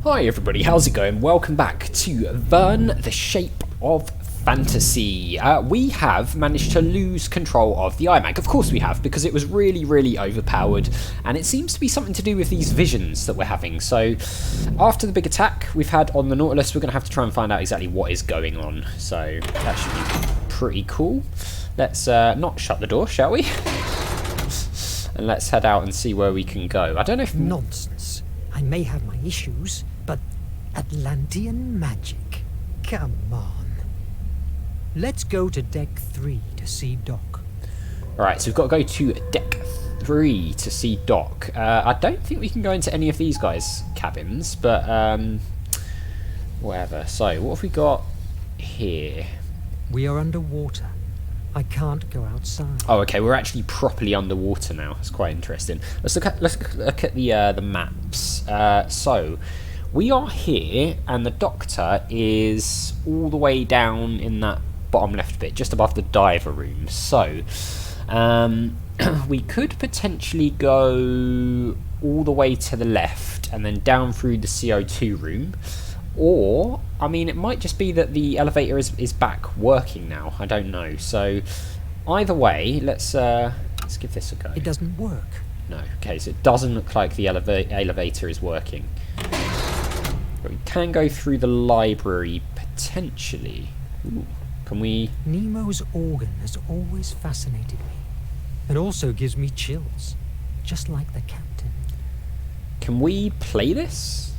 Hi everybody, how's it going? Welcome back to Verne, the Shape of Fantasy. We have managed to lose control of the iMac. Of course we have, because it was really overpowered, and it seems to be something to do with these visions that we're having. So, after the big attack we've had on the Nautilus, we're going to have to try and find out exactly what is going on. So, that should be pretty cool. Let's not shut the door, shall we? And let's head out and see where we can go. I don't know if... Nonsense. I may have my issues, but Atlantean magic? Come on. Let's go to deck 3 to see Doc. Alright, so we've got to go to deck 3 to see Doc. I don't think we can go into any of these guys' cabins, but whatever. So, what have we got here? We are underwater. I can't go outside. Oh, okay, we're actually properly underwater now. It's quite interesting. Let's look at the maps. So, we are here, and the Doctor is all the way down in that bottom left bit, just above the diver room. So, we could potentially go all the way to the left, and then down through the CO2 room. Or, I mean, it might just be that the elevator is back working now. I don't know. So, either way, let's give this a go. It doesn't work. No. Okay, so it doesn't look like the elevator is working. But we can go through the library, potentially. Ooh, can we... Nemo's organ has always fascinated me. It also gives me chills, just like the captain. Can we play this?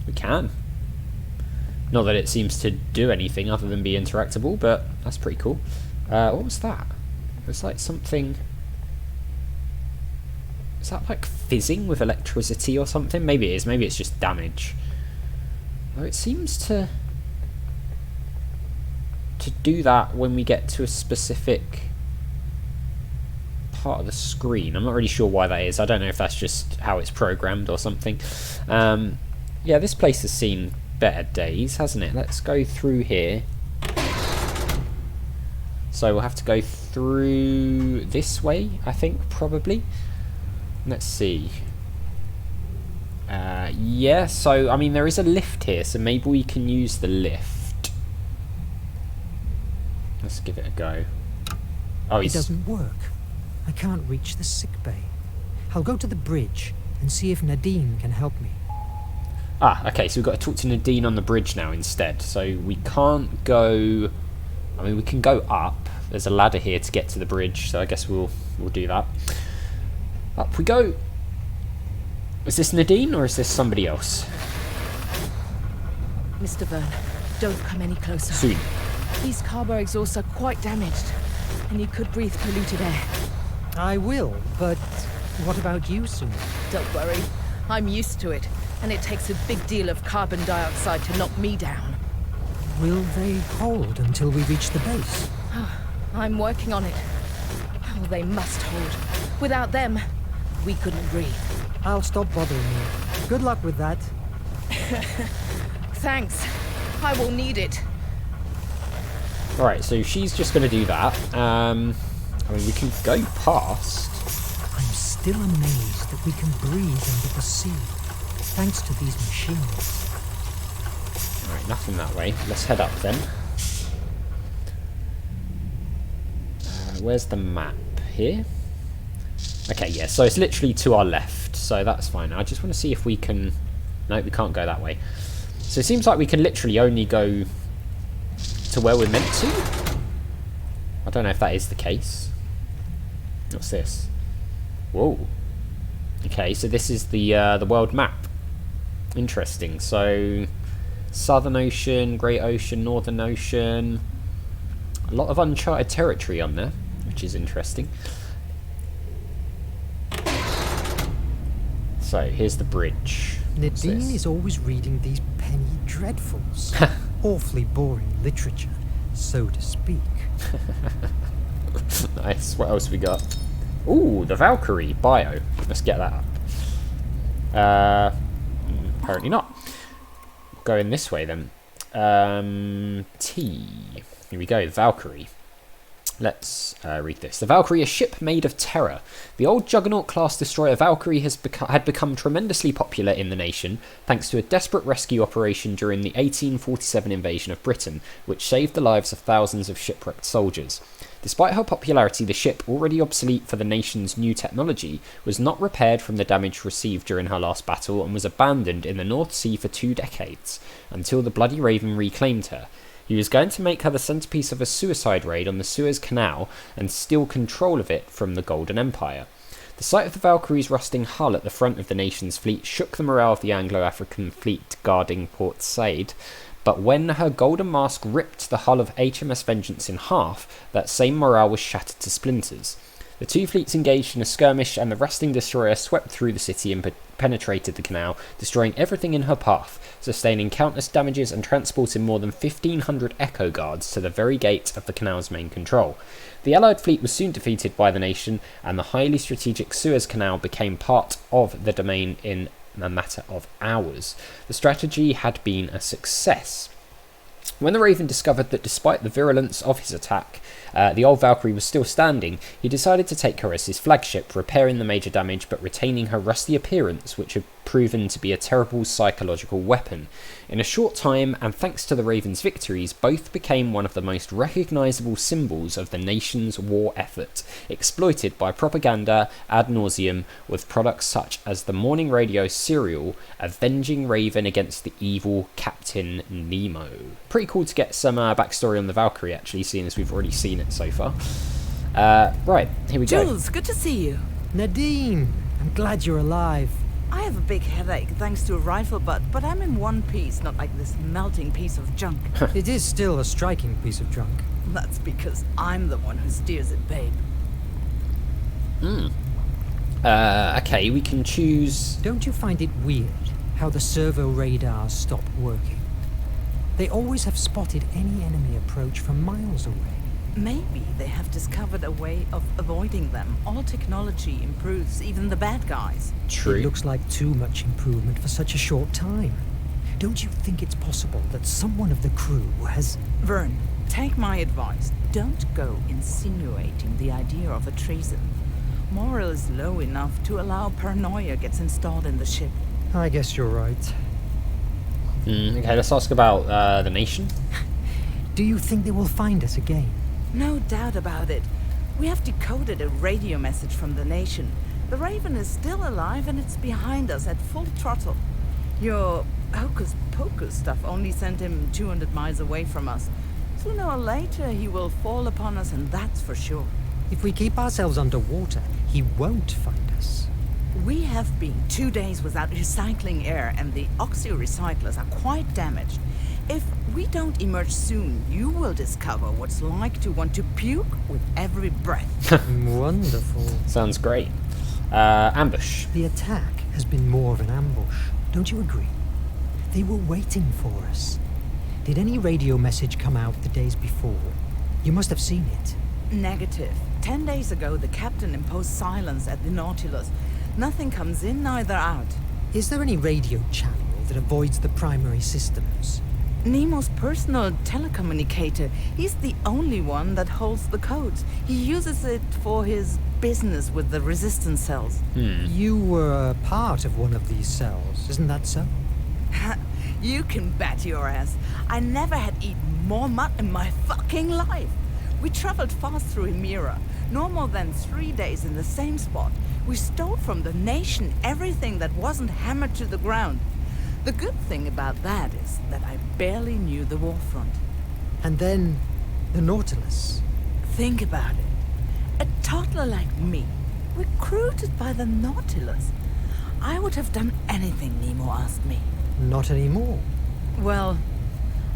We can. Not that it seems to do anything other than be interactable, but that's pretty cool. What was that? It was like something... Is that like fizzing with electricity or something? Maybe it is. Maybe it's just damage. Oh, it seems to do that when we get to a specific part of the screen. I'm not really sure why that is. I don't know if that's just how it's programmed or something. Yeah, this place has seen better days, hasn't it? Let's go through here. So we'll have to go through this way, I think, probably. Let's see. Yeah, so, I mean, there is a lift here, so maybe we can use the lift. Let's give it a go. Oh, It doesn't work. I can't reach the sickbay. I'll go to the bridge and see if Nadine can help me. Ah, okay, so we've got to talk to Nadine on the bridge now instead. So we can't go... I mean, we can go up. There's a ladder here to get to the bridge, so I guess we'll do that. Up we go. Is this Nadine, or is this somebody else? Mr. Verne, don't come any closer. Soon. These carbo exhausts are quite damaged, and you could breathe polluted air. I will, but what about you, Sue? Don't worry, I'm used to it, and it takes a big deal of carbon dioxide to knock me down. Will they hold until we reach the base? I'm working on it. Oh, they must hold. Without them, we couldn't breathe. I'll stop bothering you. Good luck with that. Thanks. I will need it. Alright, so she's just going to do that. I mean, we can go past. I'm still amazed that we can breathe under the sea, thanks to these machines. Alright, nothing that way. Let's head up then. Where's the map? Here? Okay, yeah, so it's literally to our left, so that's fine. I just want to see if we can... No, we can't go that way. So it seems like we can literally only go to where we're meant to. I don't know if that is the case. What's this? Whoa. Okay, so this is the world map. Interesting. So, Southern Ocean, Great Ocean, Northern Ocean. A lot of uncharted territory on there, which is interesting. So, here's the bridge. Nadine is always reading these penny dreadfuls. Awfully boring literature, so to speak. Nice. What else we got? Ooh, the Valkyrie bio. Let's get that up. Apparently not. Going this way then. T. Here we go. Valkyrie. Let's read this. The Valkyrie, a ship made of terror. The old Juggernaut-class destroyer Valkyrie had become tremendously popular in the nation, thanks to a desperate rescue operation during the 1847 invasion of Britain, which saved the lives of thousands of shipwrecked soldiers. Despite her popularity, the ship, already obsolete for the nation's new technology, was not repaired from the damage received during her last battle and was abandoned in the North Sea for 2 decades, until the Bloody Raven reclaimed her. He was going to make her the centrepiece of a suicide raid on the Suez Canal and steal control of it from the Golden Empire. The sight of the Valkyrie's rusting hull at the front of the nation's fleet shook the morale of the Anglo-African fleet guarding Port Said, but when her golden mask ripped the hull of HMS Vengeance in half, that same morale was shattered to splinters. The two fleets engaged in a skirmish, and the rusting destroyer swept through the city and penetrated the canal, destroying everything in her path, sustaining countless damages and transporting more than 1,500 Echo Guards to the very gate of the canal's main control. The Allied fleet was soon defeated by the nation, and the highly strategic Suez Canal became part of the domain in a matter of hours. The strategy had been a success. When the Raven discovered that despite the virulence of his attack, the old Valkyrie was still standing, he decided to take her as his flagship, repairing the major damage but retaining her rusty appearance, which had proven to be a terrible psychological weapon. In a short time, and thanks to the Raven's victories, both became one of the most recognisable symbols of the nation's war effort, exploited by propaganda ad nauseum with products such as the morning radio serial Avenging Raven against the evil Captain Nemo. Pretty cool to get some backstory on the Valkyrie, actually, seeing as we've already seen it so far. Right, here we go. Jules, good to see you. Nadine, I'm glad you're alive. I have a big headache thanks to a rifle butt, but I'm in one piece, not like this melting piece of junk. It is still a striking piece of junk. That's because I'm the one who steers it, babe. Okay, we can choose... Don't you find it weird how the servo radars stopped working? They always have spotted any enemy approach from miles away. Maybe they have discovered a way of avoiding them. All technology improves, even the bad guys. True. It looks like too much improvement for such a short time. Don't you think it's possible that someone of the crew has... Verne, take my advice. Don't go insinuating the idea of a treason. Morale is low enough to allow paranoia gets installed in the ship. I guess you're right. Okay, let's ask about the nation. Do you think they will find us again? No doubt about it. We have decoded a radio message from the nation. The Raven is still alive and it's behind us at full throttle. Your hocus-pocus stuff only sent him 200 miles away from us. Sooner or later he will fall upon us, and that's for sure. If we keep ourselves underwater, he won't find us. We have been 2 days without recycling air, and the oxy-recyclers are quite damaged. If we don't emerge soon, you will discover what it's like to want to puke with every breath. Wonderful. Sounds great. Ambush. The attack has been more of an ambush, don't you agree? They were waiting for us. Did any radio message come out the days before? You must have seen it. Negative. 10 days ago, the captain imposed silence at the Nautilus. Nothing comes in, neither out. Is there any radio channel that avoids the primary systems? Nemo's personal telecommunicator. He's the only one that holds the codes. He uses it for his business with the resistance cells. You were part of one of these cells, isn't that so? You can bet your ass. I never had eaten more mud in my fucking life. We traveled fast through Hemera, no more than 3 days in the same spot. We stole from the nation everything that wasn't hammered to the ground. The good thing about that is that I barely knew the warfront. And then, the Nautilus. Think about it. A toddler like me, recruited by the Nautilus. I would have done anything Nemo asked me. Not anymore. Well,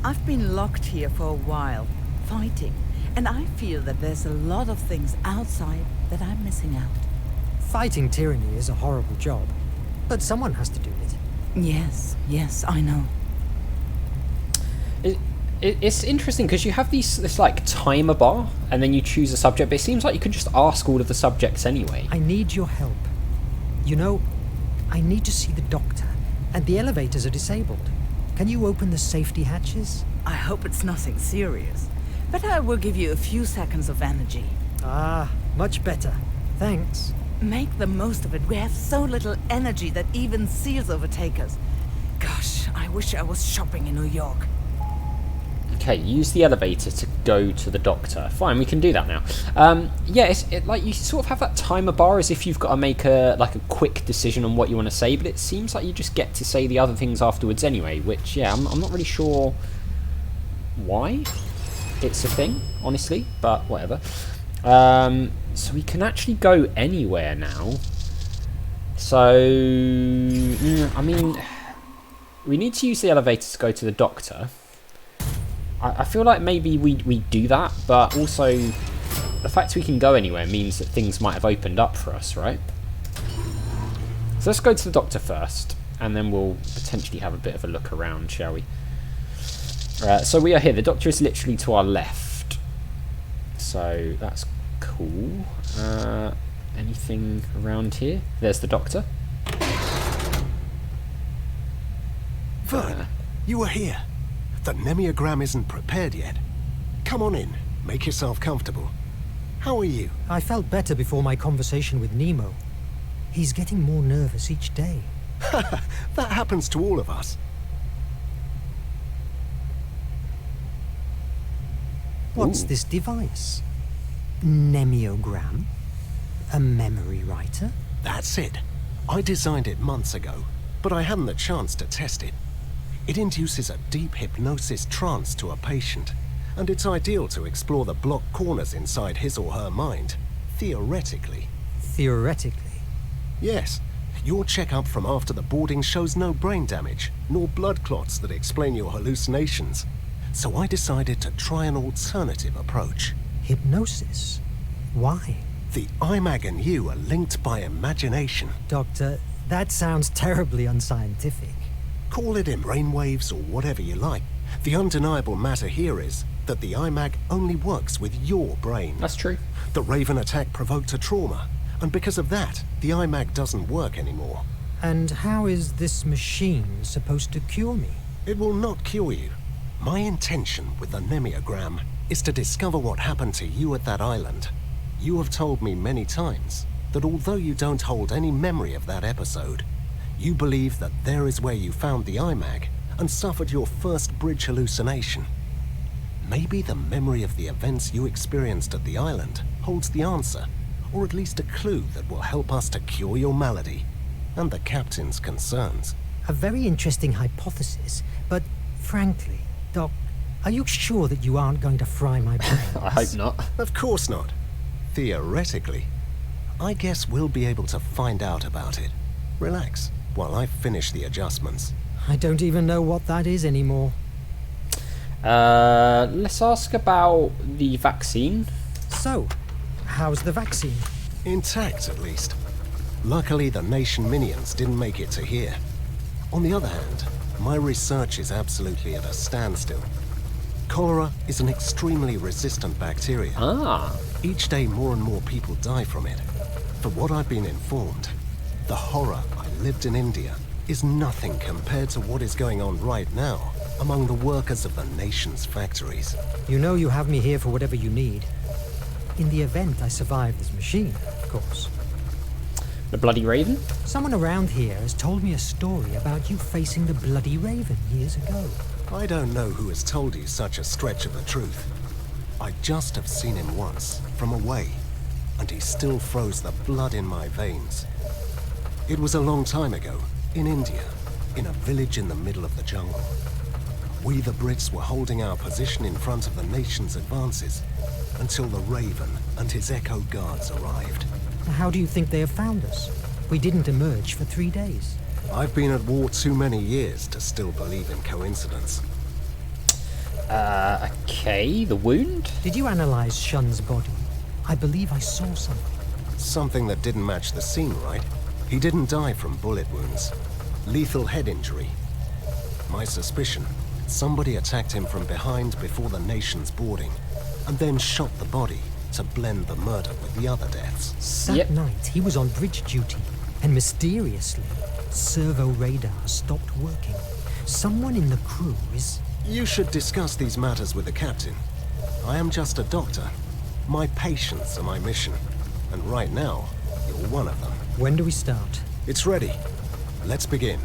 I've been locked here for a while, fighting. And I feel that there's a lot of things outside that I'm missing out. Fighting tyranny is a horrible job, but someone has to do it. Yes, I know. It's interesting because you have this like timer bar, and then you choose a subject, but it seems like you could just ask all of the subjects anyway. I need your help. You know, I need to see the doctor, and the elevators are disabled. Can you open the safety hatches? I hope it's nothing serious. but I will give you a few seconds of energy. Ah, much better. Thanks. Make the most of it. We have so little energy that even seals overtake us. Gosh, I wish I was shopping in New York. Okay, use the elevator to go to the doctor. Fine, we can do that now. Yeah, like you sort of have that timer bar as if you've got to make a quick decision on what you want to say, but it seems like you just get to say the other things afterwards anyway, which, yeah, I'm not really sure why it's a thing, honestly, but whatever. So we can actually go anywhere now. So, I mean, we need to use the elevator to go to the doctor. I feel like maybe we do that, but also the fact we can go anywhere means that things might have opened up for us, right? So let's go to the doctor first, and then we'll potentially have a bit of a look around, shall we? So we are here. The doctor is literally to our left. So that's cool. Anything around here? There's the doctor. Verne, you were here. The Nemeogram isn't prepared yet. Come on in. Make yourself comfortable. How are you? I felt better before my conversation with Nemo. He's getting more nervous each day. That happens to all of us. What's this device? Nemeogram? A memory writer? That's it. I designed it months ago, but I hadn't the chance to test it. It induces a deep hypnosis trance to a patient, and it's ideal to explore the blocked corners inside his or her mind, theoretically. Theoretically? Yes. Your checkup from after the boarding shows no brain damage, nor blood clots that explain your hallucinations. So I decided to try an alternative approach. Hypnosis? Why? The IMAG and you are linked by imagination. Doctor, that sounds terribly unscientific. Call it in brainwaves or whatever you like. The undeniable matter here is that the IMAG only works with your brain. That's true. The Raven attack provoked a trauma, and because of that, the IMAG doesn't work anymore. And how is this machine supposed to cure me? It will not cure you. My intention with the Nemeogram is to discover what happened to you at that island. You have told me many times that although you don't hold any memory of that episode, you believe that there is where you found the IMAG and suffered your first bridge hallucination. Maybe the memory of the events you experienced at the island holds the answer, or at least a clue that will help us to cure your malady and the captain's concerns. A very interesting hypothesis, but frankly, Doc, are you sure that you aren't going to fry my brains? I hope not. Of course not. Theoretically. I guess we'll be able to find out about it. Relax while I finish the adjustments. I don't even know what that is anymore. Let's ask about the vaccine. So, how's the vaccine? Intact, at least. Luckily, the nation minions didn't make it to here. On the other hand, my research is absolutely at a standstill. Cholera is an extremely resistant bacteria. Ah. Each day more and more people die from it. From what I've been informed, the horror I lived in India is nothing compared to what is going on right now among the workers of the nation's factories. You know you have me here for whatever you need. In the event I survive this machine, of course. The Bloody Raven? Someone around here has told me a story about you facing the Bloody Raven years ago. I don't know who has told you such a stretch of the truth. I just have seen him once, from away, and he still froze the blood in my veins. It was a long time ago, in India, in a village in the middle of the jungle. We the Brits were holding our position in front of the nation's advances until the Raven and his Echo Guards arrived. How do you think they have found us? We didn't emerge for 3 days. I've been at war too many years to still believe in coincidence. Okay, the wound? Did you analyze Shun's body? I believe I saw something. Something that didn't match the scene, right? He didn't die from bullet wounds. Lethal head injury. My suspicion, somebody attacked him from behind before the nation's boarding, and then shot the body to blend the murder with the other deaths. That night, he was on bridge duty, and mysteriously, servo radar stopped working. Someone in the crew is... You should discuss these matters with the captain. I am just a doctor. My patients are my mission. And right now, you're one of them. When do we start? It's ready. Let's begin.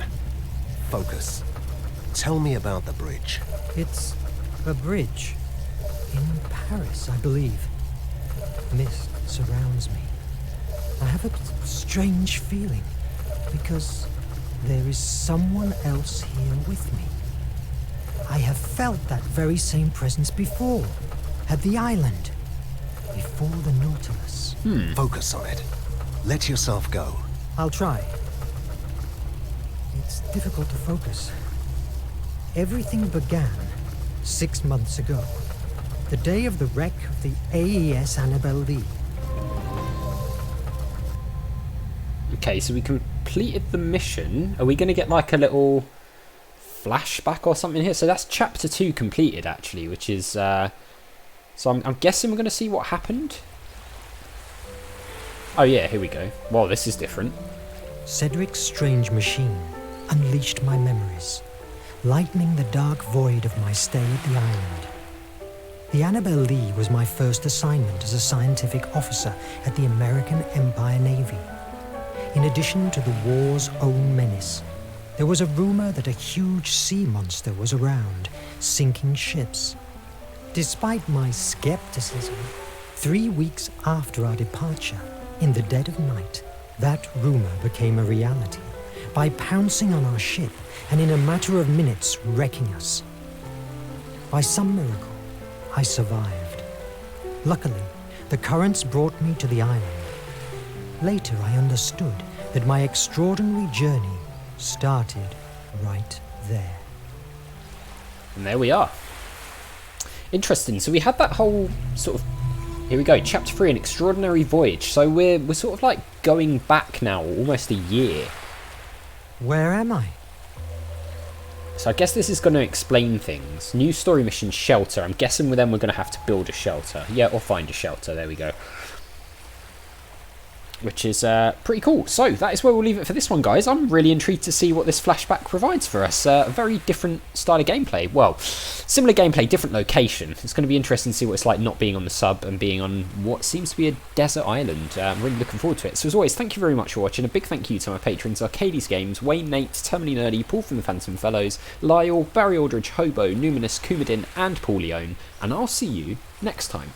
Focus. Tell me about the bridge. It's a bridge. In Paris, I believe. Mist surrounds me. I have a strange feeling, because there is someone else here with me. I have felt that very same presence before, at the island, before the Nautilus. Focus on it. Let yourself go. I'll try. It's difficult to focus. Everything began 6 months ago, the day of the wreck of the AES Annabelle Lee. Okay, so we completed the mission. Are we going to get like a little flashback or something here? So that's chapter 2 completed, actually, which is... so I'm guessing we're going to see what happened. Oh yeah, here we go. Well, this is different. Cedric's strange machine unleashed my memories, lightening the dark void of my stay at the island. The Annabelle Lee was my first assignment as a scientific officer at the American Empire Navy. In addition to the war's own menace, there was a rumor that a huge sea monster was around, sinking ships. Despite my skepticism, 3 weeks after our departure, in the dead of night, that rumor became a reality by pouncing on our ship and in a matter of minutes wrecking us. By some miracle, I survived. Luckily, the currents brought me to the island. Later, I understood that my extraordinary journey started right there. And there we are. Interesting. So we had that whole sort of... Here we go. Chapter 3, An Extraordinary Voyage. So we're sort of like going back now almost a year. Where am I? So I guess this is going to explain things. New story mission, shelter. I'm guessing with them we're going to have to build a shelter. Yeah, or find a shelter. There we go. Which is pretty cool. So that is where we'll leave it for this one, guys. I'm really intrigued to see what this flashback provides for us. A very different style of gameplay. Well, similar gameplay, different location. It's going to be interesting to see what it's like not being on the sub and being on what seems to be a desert island. I'm really looking forward to it. So as always, thank you very much for watching. A big thank you to my patrons, Arcades Games, Wayne, Nate, Terminally Nerdy, Paul from the Phantom Fellows, Lyle, Barry Aldridge, Hobo, Numinous, Coumadin, and Paul Leone. And I'll see you next time.